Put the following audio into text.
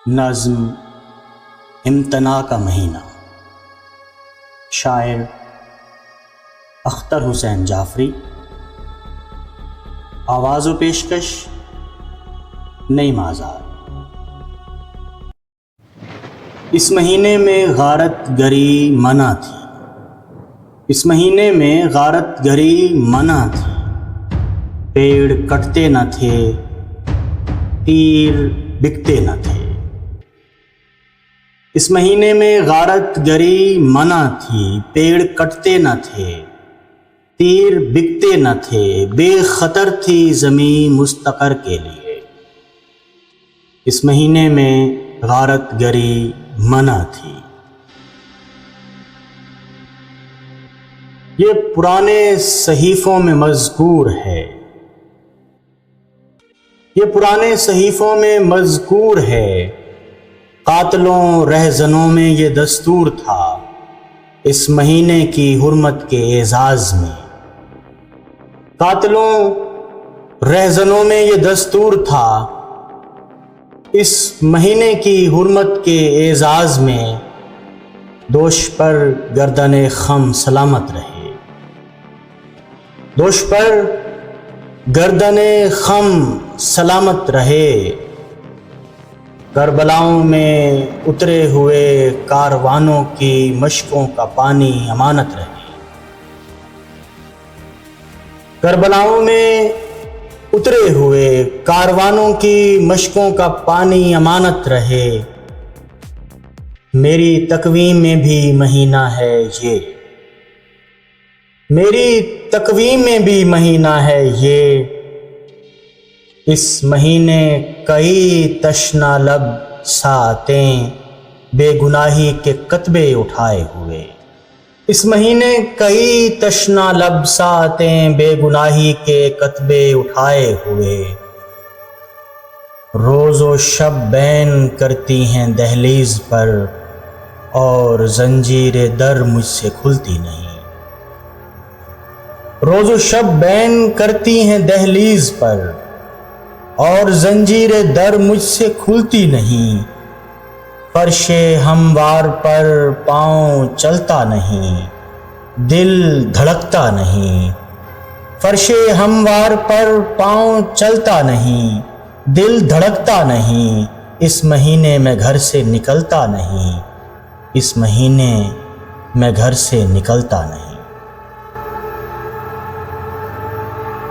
نظم امتناع کا مہینہ، شاعر اختر حسین جعفری، آواز و پیشکش نعیم آزاد۔ اس مہینے میں غارت گری منع تھی، اس مہینے میں غارت گری منع تھی، پیڑ کٹتے نہ تھے، تیر بکتے نہ تھے۔ اس مہینے میں غارت گری منع تھی، پیڑ کٹتے نہ تھے، تیر بکتے نہ تھے، بے خطر تھی زمین مستقر کے لیے۔ اس مہینے میں غارت گری منع تھی۔ یہ پرانے صحیفوں میں مذکور ہے، یہ پرانے صحیفوں میں مذکور ہے، قاتلوں رہزنوں میں یہ دستور تھا، اس مہینے کی حرمت کے اعزاز میں۔ قاتلوں رہزنوں میں یہ دستور تھا، اس مہینے کی حرمت کے اعزاز میں، دوش پر گردن خم سلامت رہے، دوش پر گردن خم سلامت رہے، کربلاؤں میں اترے ہوئے کاروانوں کی مشکوں کا پانی امانت رہے، کربلاؤں میں اترے ہوئے کاروانوں کی مشکوں کا پانی امانت رہے۔ میری تقویم میں بھی مہینہ ہے یہ، میری تقویم میں بھی مہینہ ہے یہ، اس مہینے کئی تشنا لب ساتیں بے گناہی کے کتبے اٹھائے ہوئے، اس مہینے کئی تشنا لب ساتیں بے گناہی کے کتبے اٹھائے ہوئے، روز و شب بین کرتی ہیں دہلیز پر اور زنجیر در مجھ سے کھلتی نہیں، روز و شب بین کرتی ہیں دہلیز پر اور زنجیر در مجھ سے کھلتی نہیں، فرش ہموار پر پاؤں چلتا نہیں، دل دھڑکتا نہیں، فرش ہموار پر پاؤں چلتا نہیں، دل دھڑکتا نہیں، اس مہینے میں گھر سے نکلتا نہیں، اس مہینے میں گھر سے نکلتا نہیں۔